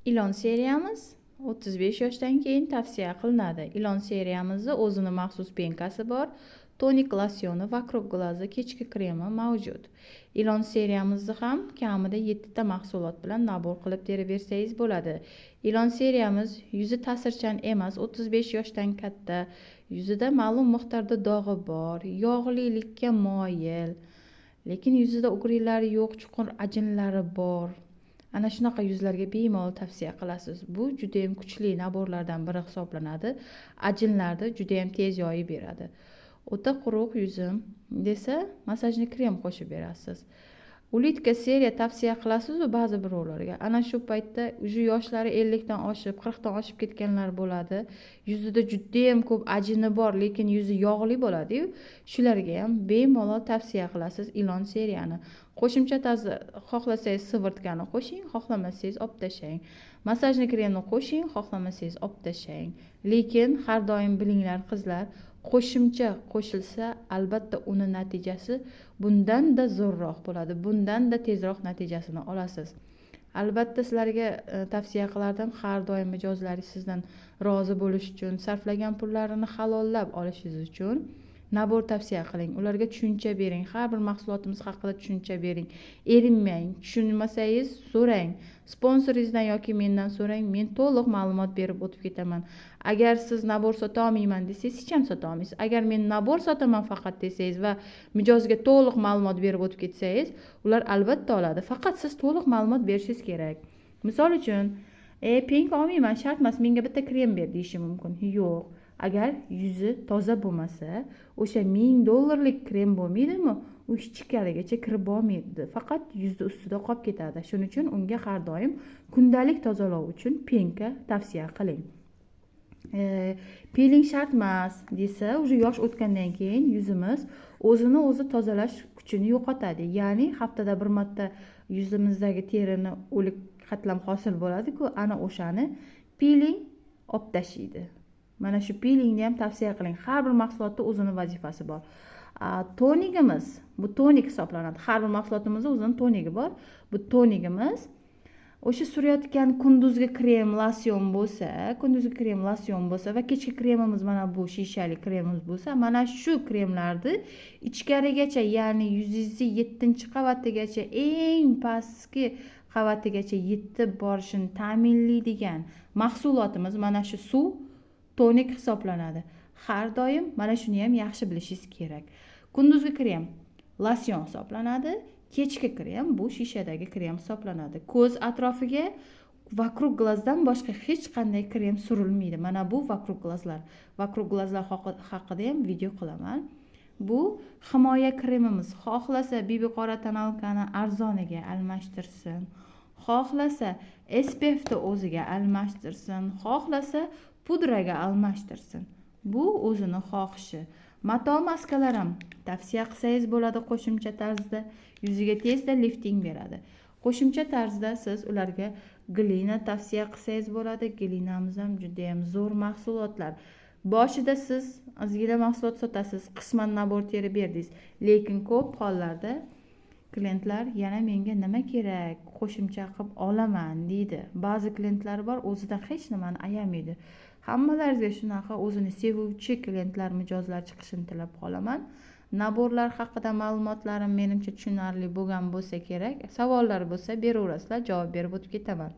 Ilon seriyamiz 35 yoshdan keyin tavsiya qilinadi. Ilon seriyamizda o'zini maxsus penkasi bor, tonik losyoni, vokruг glaza kechki kremi mavjud. Ilon seriyamizni ham kamida 7 ta mahsulot bilan nabor qilib teraversangiz bo'ladi. Ilon seriyamiz yuzi ta'sirchan emas, 35 yoshdan katta, yuzida ma'lum miqdorda dog'i bor, yog'lilikka moyil, lekin yuzida ugrilar yo'q, chuqur ajinlari bor. Ana shunaqa yuzlarga bemalol tavsiya qilasiz. Bu juda ham kuchli naborlardan biri hisoblanadi. Ajinlarni juda ham tez yoyib beradi. O'ta quruq yuzim desa, massajni krem qo'shib berasiz. Ulitka seriya tavsiya qilasiz ba'zi birovlarga. Ana shu paytda yoshlari 50 dan oshib, 40 dan oshib ketganlar bo'ladi. Yuzida juda ham ko'p ajini bor, lekin yuzi yog'li bo'ladi-yu. Shularga ham bemalol tavsiya qilasiz Ilon seriyani. Qo'shimcha tarzda xohlasangiz sivurtkani qo'shing, xohlamasangiz olib tashlang. Massajni kremni qo'shing, xohlamasangiz olib tashlang. Lekin har doim bilinglar qizlar, qo'shimcha qo'shilsa, albatta uni natijasi bundan-da zo'rroq bo'ladi. Bundan-da tezroq natijasini olasiz. Albatta sizlarga tavsiya qilardim, har doim mijozlaringiz sizdan rozi bo'lish uchun, sarflagan pullarini halollab olishingiz uchun nabor tavsiya qiling. Ularga tushuncha bering. Har bir mahsulotimiz haqida tushuncha bering. Erinmang. Tushunmasangiz so'rang. Sponsoringizdan yoki mendan so'rang. Men to'liq ma'lumot berib o'tib ketaman. Agar siz nabor sota olmayman desangiz, hech ham sota olmaysiz. Agar men nabor sotaman faqat desangiz va mijozga to'liq ma'lumot berib o'tib ketsangiz, ular albatta oladi. Faqat siz to'liq ma'lumot berishingiz kerak. Misol uchun, penk olmayman, shart emas, menga bitta krem ber deyishi mumkin. Yo'q. Agar yuzi toza bo'lmasa, o'sha $1000 krem bo'lmaydimi? U ichkarigacha kirib olmaydi. Faqat yuzni ustida qolib ketadi. Shuning uchun unga har doim kundalik tozalov uchun penka tavsiya qiling. Peeling shart emas desa, уже yosh o'tgandan keyin yuzimiz o'zini o'zi tozalash kuchini yo'qotadi. Ya'ni haftada bir marta yuzimizdagi terini o'lik qatlam hosil bo'ladi-ku, ana o'shani peeling olib tashlaydi. Mana shu peelingni ham tavsiya qiling. Har bir mahsulotda o'zini vazifasi bor. Tonigimiz, bu tonik hisoblanadi. Har bir mahsulotimizda o'zining tonigi bor. Bu tonigimiz o'sha surayotgan kunduzgi krem, losyon bo'lsa va kechki kremimiz mana bu shishali kremimiz bo'lsa, mana shu kremlarni ichkarigacha, ya'ni yuzingizni 7-qavatigacha, eng pastki qavatigacha yetib borishini ta'minlaydigan mahsulotimiz mana shu suv tonik hisoblanadi. Har doim mana shuni ham yaxshi bilishingiz kerak. Kunduzgi krem losyon hisoblanadi, kechki krem bu shishadagi krem hisoblanadi. Ko'z atrofiga vokruг glazdan boshqa hech qanday krem surilmaydi. Mana bu vokruг glazlar. Vokruг glazlar haqida ham video qilaman. Bu himoya kremimiz. Xohlasa BB qora tonalkani arzoniga almashtirsin, xohlasa SPF ni o'ziga almashtirsin, xohlasa pudraga almashtirsin. Bu o'zini xohishi. Mato maskalar ham tavsiya qilsangiz bo'ladi qo'shimcha tarzda. Yuziga tezda lifting beradi. Qo'shimcha tarzda siz ularga glina tavsiya qilsangiz bo'ladi. Glinamiz ham juda ham zo'r mahsulotlar. Boshida siz ozgina mahsulot sotasiz, qisman nabor terib berdingiz, lekin ko'p hollarda klientlar yana menga nima kerak, qo'shimcha qilib olaman deydi. Ba'zi klientlar bor, o'zidan hech nimani ayamaydi. Hammalaringizga shunaqa o'zini sevuvchi klientlar, mijozlar chiqishini tilab qolaman. Naborlar haqida ma'lumotlarim menimcha tushunarli bo'lgan bo'lsa kerak. Savollar bo'lsa beraverasizlar, javob berib o'tib ketaman.